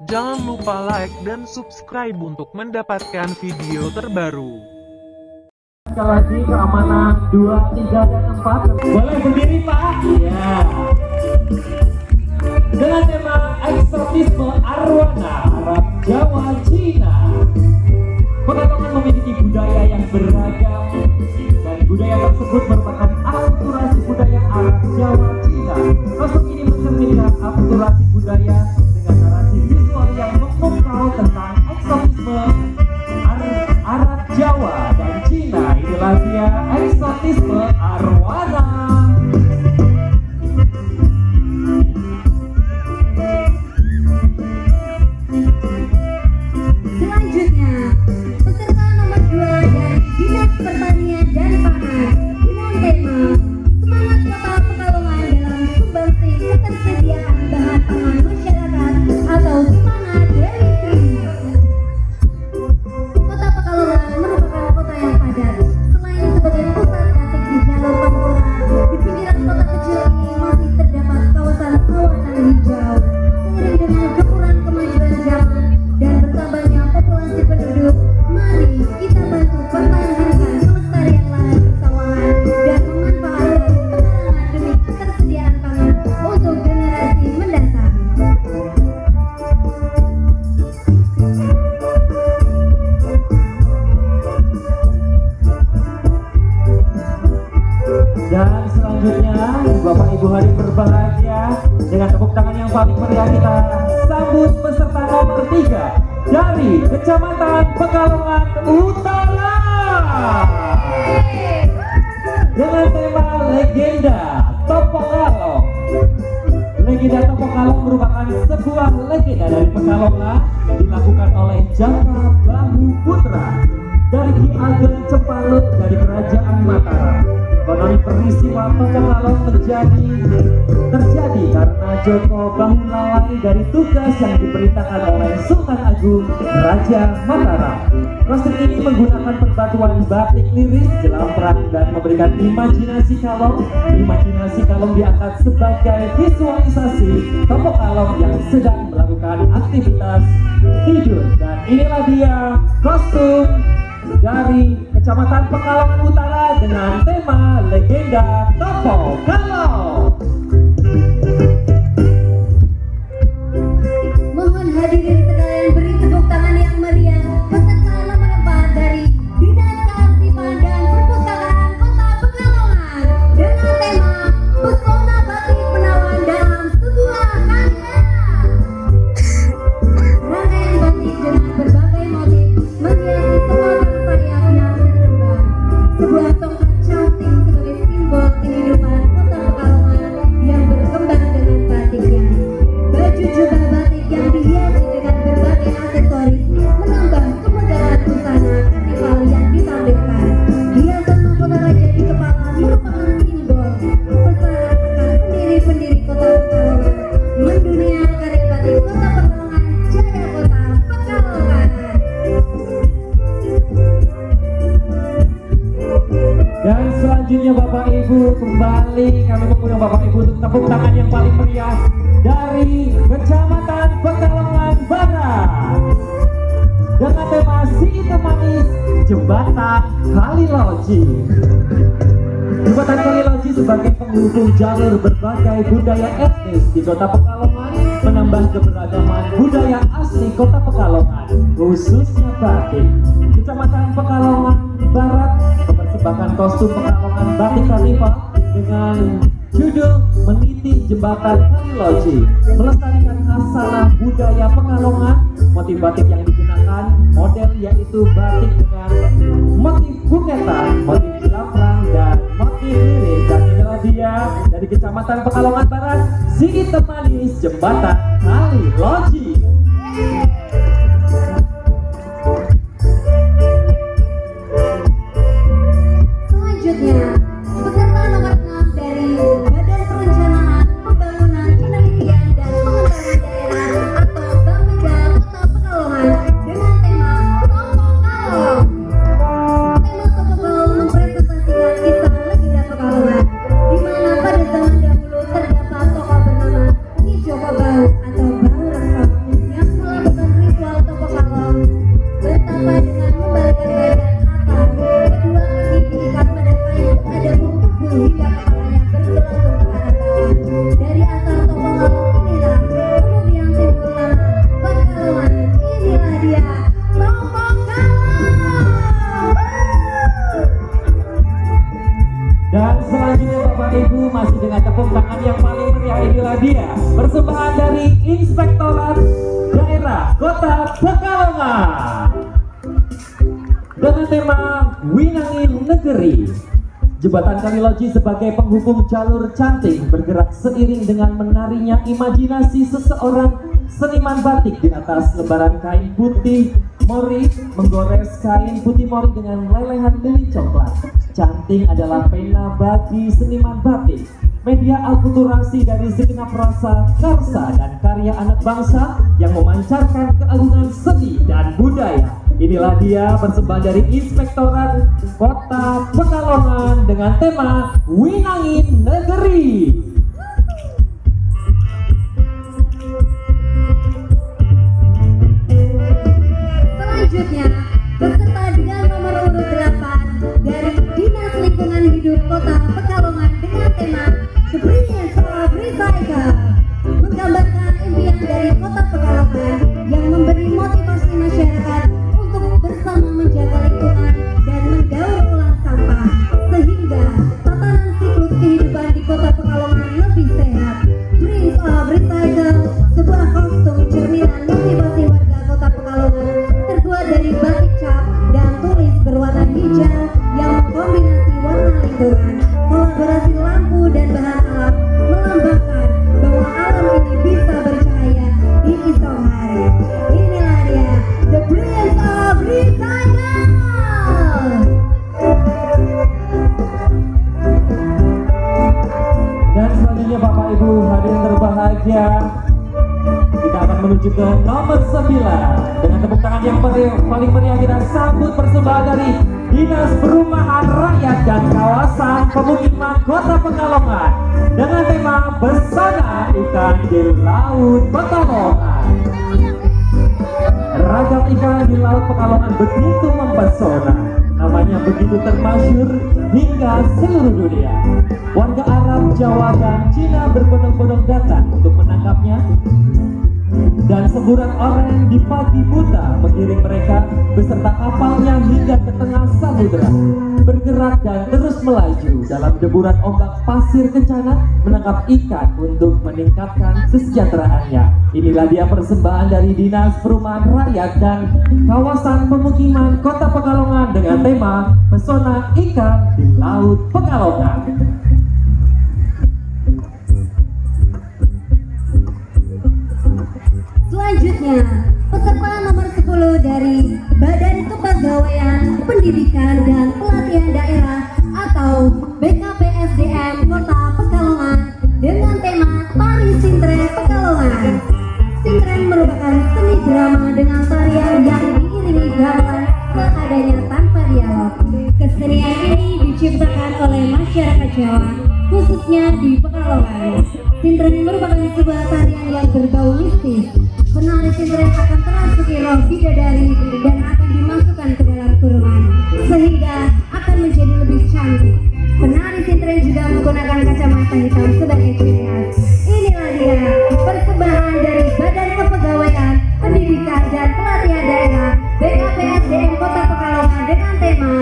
Jangan lupa like dan subscribe untuk mendapatkan video terbaru. Sekali lagi keamanan 2, 3, dan 4. Boleh berdiri Pak? Iya. Dengan tema eksotisme arwana Arab, Jawa, Cina. Pekalongan memiliki budaya yang beragam dan budaya tersebut merupakan akulturasi budaya Arab, Jawa, Cina. Kostum ini mencerminkan akulturasi budaya dengan narasi visual yang memukau tentang eksotisme Arab, Jawa, dan Cina. Inilah dia eksotisme arwana. Selanjutnya, peserta nomor 2 dari Dinas Pertanian dan Pangan dengan tema Semangat Kota Pekalongan dalam Sumbangsi Ketersediaan Bahan Pangan Masyarakat atau Semangat Delivery. Kota Pekalongan merupakan kota yang padat. Selain sebagai pusat batik di jalur Pantura, di pinggiran kota kecil ini masih terdapat kawasan-kawasan hijau. Seiring dengan gempuran kemajuan zaman dan bertambahnya populasi penduduk, mari kita bantu pertahankan kelestarian lahan persawahan dan memanfaatkan pekarangan demi ketersediaan pangan untuk generasi mendatang. Dan selanjutnya Bapak Ibu hari berbahagia, dengan tepuk tangan yang paling meriah kita sambut peserta nomor 3 dari Kecamatan Pekalongan Utara dengan tema Legenda Topokalong. Legenda Topokalong merupakan sebuah legenda dari Pekalongan dilakukan oleh Jaka Bahu Putra dari Ki Ageng Cepalut dari Kerajaan Mataram. Konon peristiwa Topokalong terjadi karena Joko Bahu lalai dari tugas yang diperintahkan oleh Sultan Agung Raja Mataram. Kostum ini menggunakan perbatuan batik liris jelang perang dan memberikan imajinasi kalong. Imajinasi kalong diangkat sebagai visualisasi Topokalong yang sedang melakukan aktivitas tidur. Dan inilah dia kostum dari Kecamatan Pekalongan Utara dengan tema Legenda Topokalong. Mohon hadirin sekalian beri tepuk tangan yang meriah peserta nomor 4 dari Dinas Kearsipan dan Perpustakaan Kota Pekalongan dengan tema Pesona Batik Menawan dalam Sebuah Karya. Rangkaian batik dengan berbagai motif menghiasi sepotong sayap yang berkembang. Sebuah tongkat cantik sebagai simbol kehidupan Kota Pekalongan yang berkembang dengan batiknya. Baju jubah batik yang dihiasi dengan berbagai aksesoris menambah kemegahan busana karnival yang ditampilkan. Hiasan mahkota raja di kepala merupakan simbol persaudaraan pendiri-pendiri Kota Pekalongan. Mendunia karya batik Kota Pekalongan, jaya Kota Pekalongan. Dan selanjutnya Bapak Ibu kembali kami mengundang Bapak Ibu untuk tepuk tangan yang paling meriah dari Kecamatan Pekalongan Barat dengan tema Si Itu Manis Jembatan Kaliloji. Jembatan Kaliloji sebagai penghubung jalur berbagai budaya etnis di Kota Pekalongan menambah keberagaman budaya asli Kota Pekalongan, khususnya batik. Kecamatan Pekalongan Barat mempersembahkan kostum Pekalongan Batik Karnival dengan judul Meniti Jembatan Kaliloji, melestarikan khasanah budaya Pekalongan. Motif batik yang digunakan model yaitu batik dengan motif buketan, motif jelamrang, dan motif lirik. Dan inilah dia dari Kecamatan Pekalongan Barat, Si Itu Manis Jembatan Kaliloji. Selanjutnya, peserta nomor 6 dari Badan Perencanaan Pembangunan Penelitian dan Pengembangan Daerah atau Bapeda Kota Pekalongan dengan tema Topokalong. Tema Topokalong mempresentasikan kisah legenda Pekalongan, di mana pada zaman dahulu terdapat tokoh bernama Ki Joko Bahu atau Bahu Rangkong yang Pekalongan. Dengan tema Winangin Negeri. Jembatan Kaliloji sebagai penghubung jalur cantik bergerak seiring dengan menarinya imajinasi seseorang seniman batik di atas lembaran kain putih mori, menggores kain putih mori dengan lelehan lili coklat. Cantik adalah pena bagi seniman batik, media akulturasi dari segenap rasa, karsa, dan karya anak bangsa yang memancarkan keagungan seni dan budaya. Inilah dia persembahan dari Inspektorat Kota Pekalongan dengan tema Winangin Negeri. Selanjutnya, peserta dengan nomor urut 8 dari Dinas Lingkungan Hidup Kota Pekalongan dengan tema The Brilliance of Recycle, menggambarkan impian dari Kota Pekalongan yang memberi motivasi masyarakat untuk bersama menjaga lingkungan dan mendaur ulang sampah sehingga tatanan siklus kehidupan di Kota Pekalongan lebih sehat. Brilliance of Recycle, sebuah kostum cerminan motivasi warga Kota Pekalongan terbuat dari batik cap dan tulis berwarna hijau yang mengkombinasi warna lingkungan, kolaborasi lampu dan bahan alam melambangkan bahwa alam ini bisa bercahaya di esok hari. Inilah dia, The Brilliance of Recycle. Dan selanjutnya Bapak Ibu hadirin terbahagia, kita akan menuju ke nomor 9. Dengan tepuk tangan yang paling meriah kita sambut persembahan dari Dinas Perumahan Rakyat dan Kawasan Pemukiman Kota Pekalongan dengan tema Pesona Ikan di Laut Pekalongan. Ragam ikan di Laut Pekalongan begitu mempesona, namanya begitu termasyhur hingga seluruh dunia. Warga Arab, Jawa, dan Cina berbondong-bondong datang untuk menangkapnya. Dan semburan orang di pagi buta mengiring mereka beserta kapalnya hingga ke tengah samudera, bergerak dan terus melaju dalam deburan ombak pasir kencana menangkap ikan untuk meningkatkan kesejahteraannya. Inilah dia persembahan dari Dinas Perumahan Rakyat dan Kawasan Pemukiman Kota Pekalongan dengan tema Pesona Ikan di Laut Pekalongan. Selanjutnya, peserta nomor 10 dari Badan Kepegawaian Pendidikan dan Pelatihan Daerah atau BKPSDM Kota Pekalongan dengan tema Tari Sintren Pekalongan. Sintren merupakan seni drama dengan tarian yang diiringi gamelan seadanya tanpa dialog. Kesenian ini diciptakan oleh masyarakat Jawa, khususnya di Pekalongan. Sintren merupakan sebuah tarian yang berbau mistis. Penari sintren akan terasuki roh bidadari dan akan dimasukkan ke dalam kurungan sehingga akan menjadi lebih cantik. Penari sintren juga menggunakan kacamata hitam sebagai ciri khas. Inilah dia persembahan dari Badan Kepegawaian Pendidikan dan Pelatihan Daerah BKPSDM Kota Pekalongan dengan tema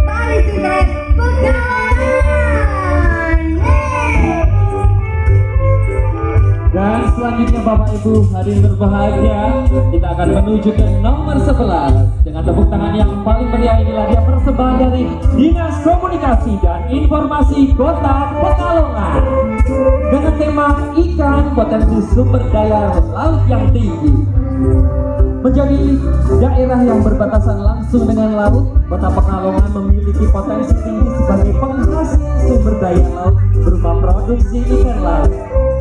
Tari Sintren Pekalongan. Dan selanjutnya Bapak Ibu hadirin berbahagia, kita akan menuju ke nomor 11 dengan tepuk tangan yang paling meriah. Inilah dia persembahan dari Dinas Komunikasi dan Informasi Kota Pekalongan dengan tema Ikan Potensi Sumber Daya Laut yang Tinggi. Menjadi daerah yang berbatasan langsung dengan laut, Kota Pekalongan memiliki potensi tinggi sebagai penghasil sumber daya laut berupa produksi ikan laut.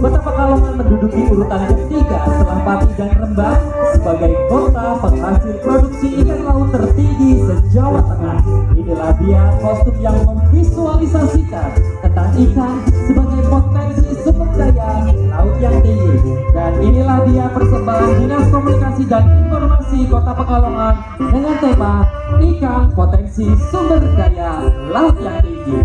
Kota Pekalongan menduduki urutan ketiga setelah Pati dan Rembang sebagai kota penghasil produksi ikan laut tertinggi se-Jawa Tengah. Inilah dia kostum yang memvisualisasikan tentang ikan sebagai potensi sumber daya laut yang tinggi. Dan inilah dia persembahan Dinas Komunikasi dan Informasi Kota Pekalongan dengan tema Ikan Potensi Sumber Daya Laut yang Tinggi.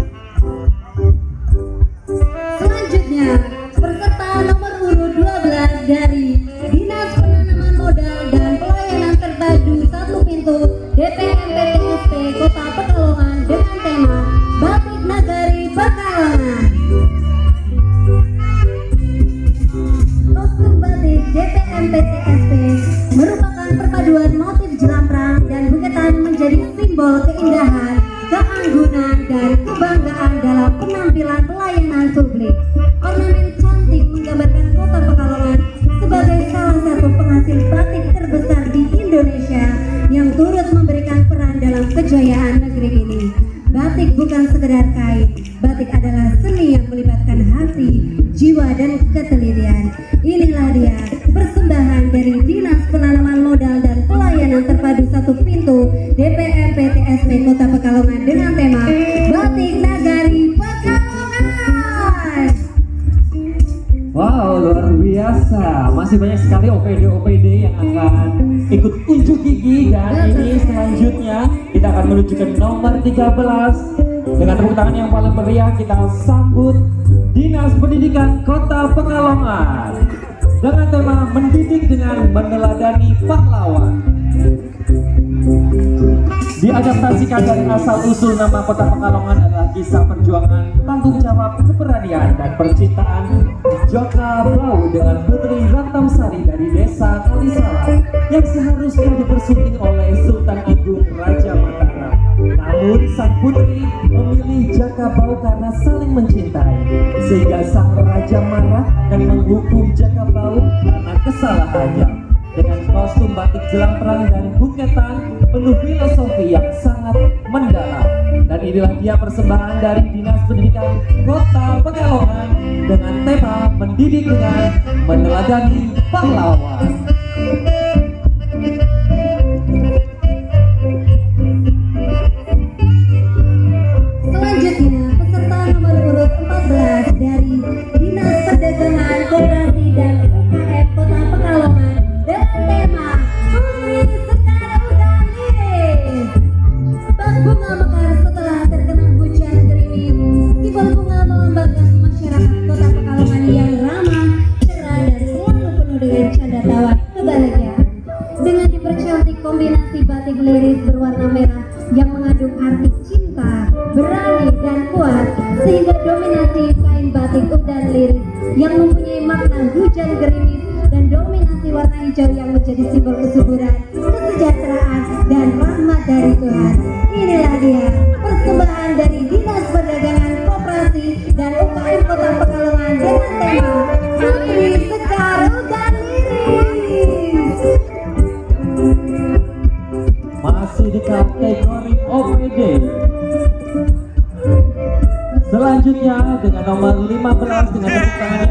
Selanjutnya, peserta nomor urut 12 dari Dinas Penanaman Modal dan Pelayanan Terpadu Satu Pintu DPMPTSP Kota Pekalongan dengan tema Batik Nagari Pekalongan. Kostum batik DPMPTSP merupakan perpaduan motif memberikan kebanggaan dalam penampilan pelayanan publik. Ornamen cantik menggambarkan Kota Pekalongan sebagai salah satu penghasil batik terbesar di Indonesia yang turut memberikan peran dalam kejayaan negeri ini. Batik bukan sekedar kain, batik adalah seni yang melibatkan hati, jiwa, dan ketelitian. Inilah dia persembahan dari Dinas Penanaman Modal dan Pelayanan Terpadu Satu Pintu DPR PTSP Kota Pekalongan dengan tema Batik Nagari Pekalongan. Wow, luar biasa. Masih banyak sekali OPD-OPD yang akan ikut unjuk gigi, dan ini selanjutnya kita akan menuju ke nomor 13. Dengan tepuk tangan yang paling meriah kita sambut Dinas Pendidikan Kota Pekalongan dengan tema mendidik dengan meneladani pahlawan. Diadaptasikan dari asal-usul nama Kota Pekalongan adalah kisah perjuangan, tanggung jawab, keberanian, dan percintaan Joka Bau dengan Putri Rantamsari dari Desa Kalisalam yang seharusnya dipersunting oleh Sultan Agung Raja Mataram. Namun sang putri memilih Jaka Bau karena saling mencintai, sehingga sang raja marah dan menghukum Jaka Bau karena kesalahannya. Dengan kostum batik jelang perang dan buketan penuh filosofi yang sangat mendalam. Dan inilah dia persembahan dari Dinas Pendidikan Kota Pekalongan dengan tema mendidik dengan meneladani pahlawan. Selanjutnya, peserta nomor urut 14 dari Dinas Perdagangan, Koperasi, dan UKM Kota Pekalongan dengan tema Putri Sekar Udanis. Bak bunga mekar setelah terkena hujan gerimis. Simbol bunga melambangkan masyarakat Kota Pekalongan yang ramah, cerah, dan selalu penuh dengan canda tawa kebahagiaan. Dengan dipercantik kombinasi batik liris berwarna merah yang mengandung arti cinta, berani, dan kuat, sehingga dominasi kain batik udan liris yang mempunyai makna hujan gerimis dan dominasi warna hijau yang menjadi simbol kesuburan, kesejahteraan, dan rahmat dari Tuhan. Inilah dia persembahan dari Dinas Perdagangan, Koperasi, dan UKM Kota Pekalongan dengan tema Putri Sekar Udanis. Masih di kategori OPD. Selanjutnya dengan nomor 15 dengan tepuk tangan